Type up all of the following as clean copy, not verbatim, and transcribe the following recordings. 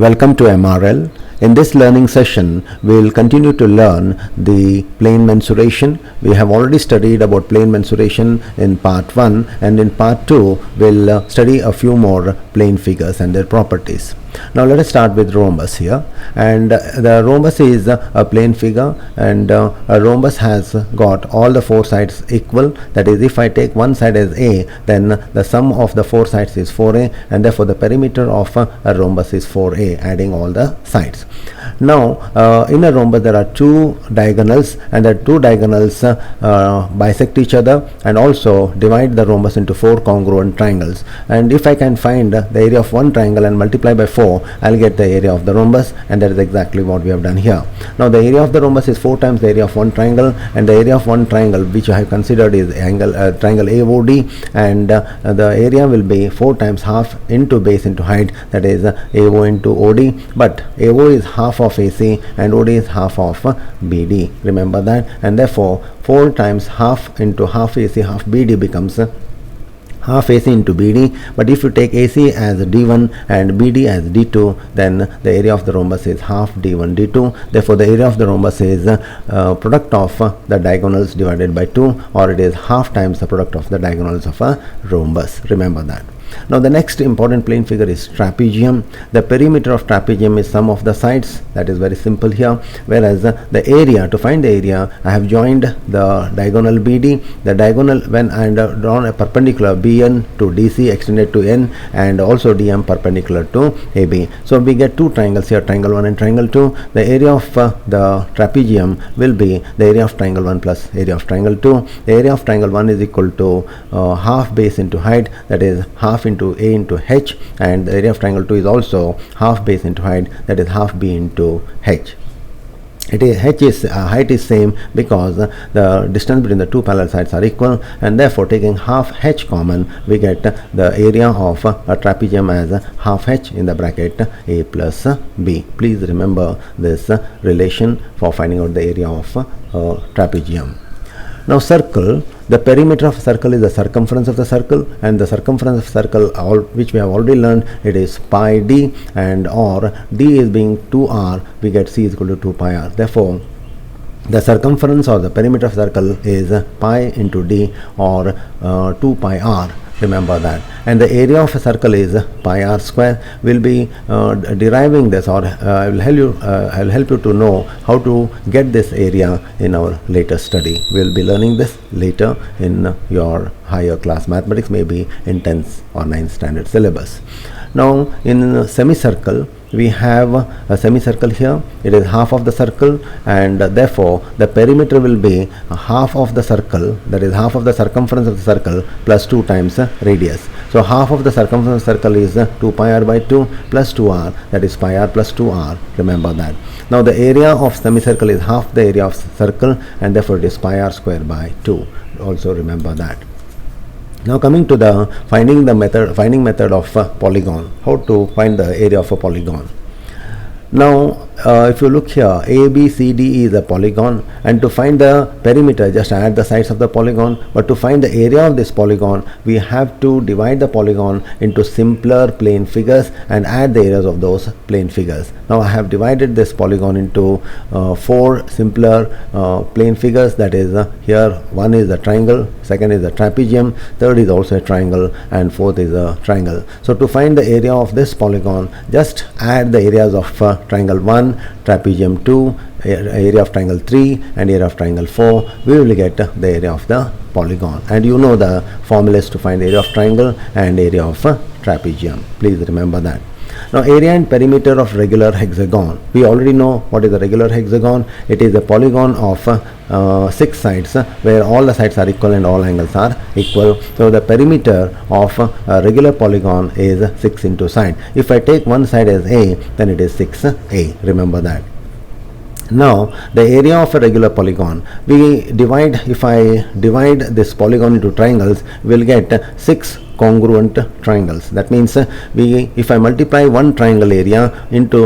Welcome to MRL. In this learning session, we will continue to learn the plane mensuration. We have already studied about plane mensuration in part 1, and in part 2, we'll study a few more plane figures and their properties. Now let us start with rhombus here, and the rhombus is a plane figure, and a rhombus has got all the four sides equal. That is, if I take one side as A, then the sum of the four sides is 4A, and therefore the perimeter of a rhombus is 4A, adding all the sides. Now in a rhombus there are two diagonals, and the two diagonals bisect each other and also divide the rhombus into four congruent triangles. And if I can find the area of one triangle and multiply by 4, I'll get the area of the rhombus, and that is exactly what we have done here. Now the area of the rhombus is 4 times the area of one triangle, and the area of one triangle which I have considered is triangle AOD, and the area will be 4 times half into base into height, that is AO into OD, but AO is half of AC and OD is half of BD, remember that, and therefore 4 times half into half AC half BD becomes half AC into BD. But if you take AC as D1 and BD as D2, then the area of the rhombus is half D1 D2. Therefore the area of the rhombus is product of the diagonals divided by 2, or it is half times the product of the diagonals of a rhombus, remember that. Now the next important plane figure is trapezium. The perimeter of trapezium is sum of the sides. That is very simple here. Whereas the area, to find the area, I have joined the diagonal BD. The diagonal, when I have drawn a perpendicular BN to DC extended to N, and also DM perpendicular to AB. So we get two triangles here, triangle 1 and triangle 2. The area of the trapezium will be the area of triangle 1 plus area of triangle 2. The area of triangle 1 is equal to half base into height, that is half into A into H, and the area of triangle 2 is also half base into height, that is half B into H. Height is same because the distance between the two parallel sides are equal, and therefore taking half H common, we get the area of a trapezium as half H in the bracket A plus B. Please remember this relation for finding out the area of trapezium. Now circle, the perimeter of a circle is the circumference of the circle, and the circumference of circle, which we have already learned, it is pi d, and or d is being 2r, we get c is equal to 2 pi r. Therefore the circumference or the perimeter of circle is pi into d, or 2 pi r. Remember that. And the area of a circle is pi r square. We'll be deriving this, or I will help you to know how to get this area in our later study. We'll be learning this later in your higher class mathematics, maybe in 10th or 9th standard syllabus. Now in semicircle, we have a semicircle here. It is half of the circle, and therefore the perimeter will be half of the circle, that is half of the circumference of the circle plus 2 times radius. So half of the circumference of the circle is 2 pi r by 2 plus 2r, that is pi r plus 2r, remember that. Now the area of semicircle is half the area of circle, and therefore it is pi r square by 2, also remember that. Now coming to the finding method of a polygon, how to find the area of a polygon. Now if you look here, A, B, C, D, E is a polygon, and to find the perimeter, just add the sides of the polygon. But to find the area of this polygon, we have to divide the polygon into simpler plane figures and add the areas of those plane figures. Now I have divided this polygon into 4 simpler plane figures, that is here one is a triangle, second is a trapezium, third is also a triangle, and fourth is a triangle. So to find the area of this polygon, just add the areas of triangle 1, trapezium 2, area of triangle 3, and area of triangle 4. We will get the area of the polygon, and you know the formulas to find the area of triangle and area of trapezium. Please remember that. Now area and perimeter of regular hexagon. We already know what is a regular hexagon. It is a polygon of 6 sides where all the sides are equal and all angles are equal. So the perimeter of a regular polygon is 6 into side. If I take one side as A, then it is 6A, remember that. Now the area of a regular polygon, if I divide this polygon into triangles, we will get 6 congruent triangles. That means if I multiply one triangle area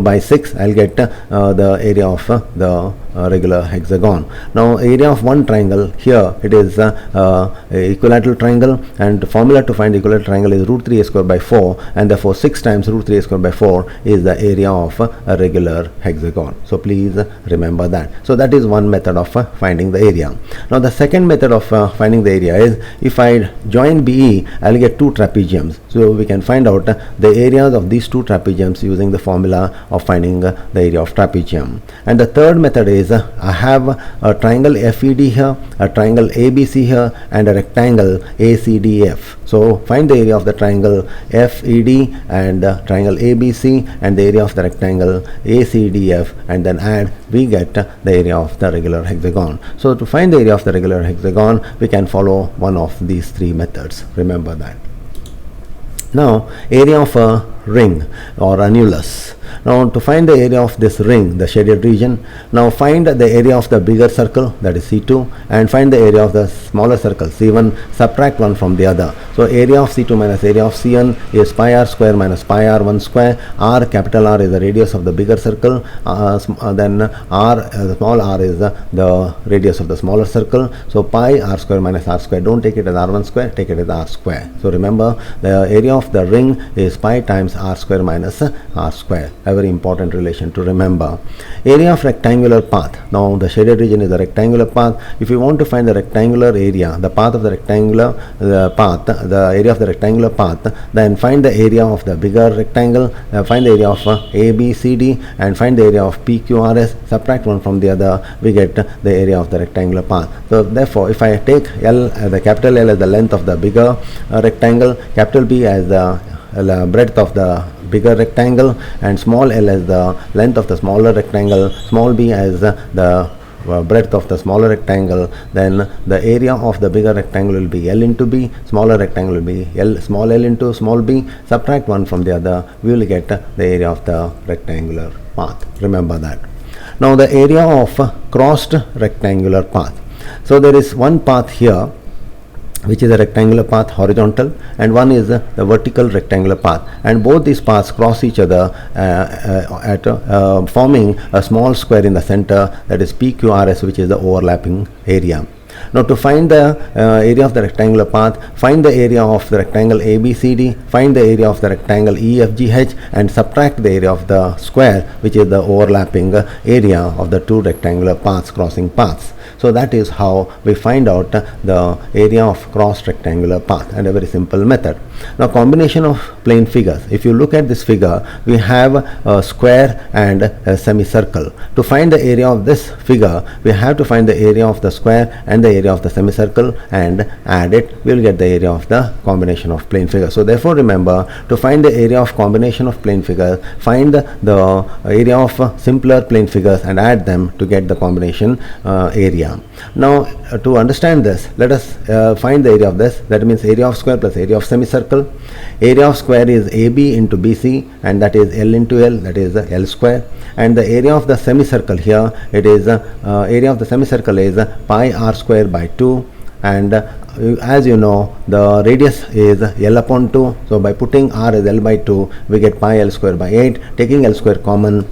by 6, I'll get the area of the regular hexagon. Now area of one triangle, here it is a equilateral triangle, and the formula to find equilateral triangle is root 3a square by 4, and therefore 6 times root 3a square by 4 is the area of a regular hexagon. So please remember that. So that is one method of finding the area. Now the second method of finding the area is, if I join BE, I'll get two trapeziums. So we can find out the areas of these two trapeziums using the formula of finding the area of trapezium. And the third method is, I have a triangle FED here, a triangle ABC here, and a rectangle ACDF. So find the area of the triangle FED and triangle ABC and the area of the rectangle ACDF, and then add, we get the area of the regular hexagon. So to find the area of the regular hexagon, we can follow one of these three methods. Remember that. Now area of a ring or annulus. Now to find the area of this ring, the shaded region, now find the area of the bigger circle, that is C2, and find the area of the smaller circle C1, subtract one from the other. So area of C2 minus area of C1 is pi r square minus pi r1 square. R, capital R, is the radius of the bigger circle, then r, small r, is the radius of the smaller circle. So pi r square minus r square, don't take it as r1 square, take it as r square. So remember, the area of the ring is pi times r square minus r square. A very important relation to remember. Area of rectangular path. Now the shaded region is the rectangular path. If you want to find the rectangular area, the path of the rectangular path, the area of the rectangular path, then find the area of the bigger rectangle, find the area of ABCD, and find the area of PQRS, subtract one from the other, we get the area of the rectangular path. So therefore, if I take L, the capital L as the length of the bigger rectangle, capital B as the breadth of the bigger rectangle, and small l as the length of the smaller rectangle, small b as the breadth of the smaller rectangle, then the area of the bigger rectangle will be L into B, smaller rectangle will be small l into small b, subtract one from the other, we will get the area of the rectangular path. Remember that. Now the area of crossed rectangular path. So there is one path here which is a rectangular path horizontal, and one is the vertical rectangular path, and both these paths cross each other forming a small square in the center, that is PQRS, which is the overlapping area. Now to find the area of the rectangular path, find the area of the rectangle ABCD, find the area of the rectangle EFGH, and subtract the area of the square, which is the overlapping area of the two rectangular paths, crossing paths. So that is how we find out the area of crossed rectangular path, and a very simple method. Now combination of plane figures. If you look at this figure, we have a square and a semicircle. To find the area of this figure, we have to find the area of the square and the area of the semicircle and add it. We will get the area of the combination of plane figures. So therefore remember, to find the area of combination of plane figures, find the area of simpler plane figures and add them to get the combination area. Now to understand this, let us find the area of this. That means area of square plus area of semicircle. Area of square is AB into BC, and that is L into L, that is L square. And the area of the semicircle here, it is area of the semicircle is pi r square by 2, and as you know, the radius is L upon 2. So by putting r as L by 2, we get pi L square by 8. Taking L square common,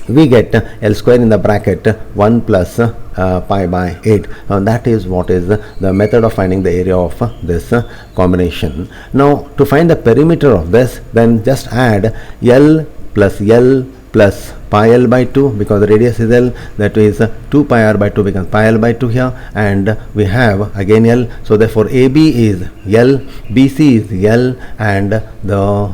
we get L square in the bracket 1 plus pi by 8. Now that is what is the method of finding the area of this combination. Now to find the perimeter of this, then just add L plus pi L by 2, because the radius is L, that is 2 pi r by 2 becomes pi L by 2 here, and we have again L. So therefore AB is L, BC is L, and the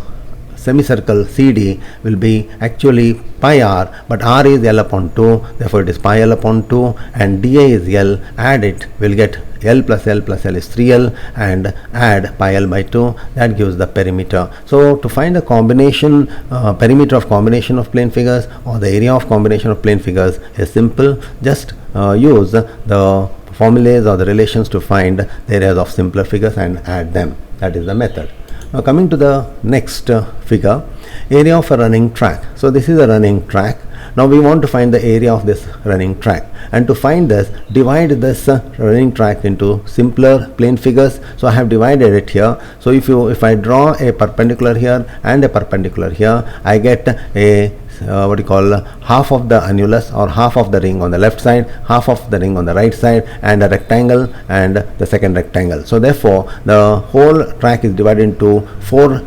semicircle CD will be actually pi r, but r is L upon 2, therefore it is pi L upon 2, and dA is L. Add it, we'll get L plus L plus L is 3L, and add pi L by 2, that gives the perimeter. So to find the combination perimeter of combination of plane figures, or the area of combination of plane figures, is simple. Just use the formulas or the relations to find the areas of simpler figures and add them. That is the method. Now coming to the next figure, area of a running track. So this is a running track. Now we want to find the area of this running track, and to find this, divide this running track into simpler plane figures. So I have divided it here. So if I draw a perpendicular here and a perpendicular here, I get a what you call half of the annulus or half of the ring on the left side, half of the ring on the right side, and a rectangle and the second rectangle. So therefore the whole track is divided into four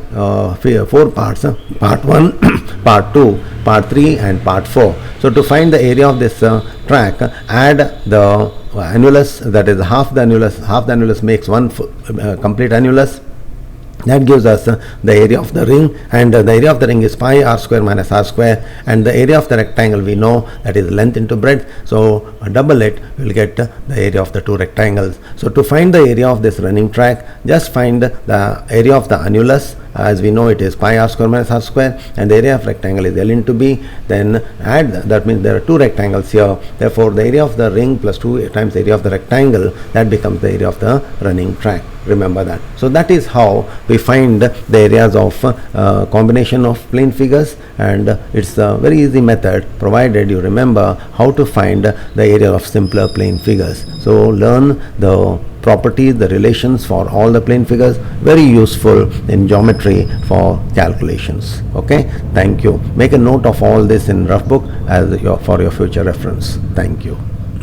parts: part 1, part 2, part 3, and part 4. So to find the area of this track, add the annulus, that is half the annulus makes one complete annulus. That gives us the area of the ring, and the area of the ring is pi r square minus r square, and the area of the rectangle we know that is length into breadth. So double it, we will get the area of the two rectangles. So to find the area of this running track, just find the area of the annulus. As we know, it is pi r square minus r square, and the area of rectangle is L into B. Then add, that means there are two rectangles here. Therefore, the area of the ring plus 2 times the area of the rectangle, that becomes the area of the running track. Remember that. So that is how we find the areas of combination of plane figures, and it's a very easy method provided you remember how to find the area of simpler plane figures. So learn the properties, the relations for all the plane figures, very useful in geometry for calculations. Okay, thank you. Make a note of all this in rough book as for your future reference. Thank you.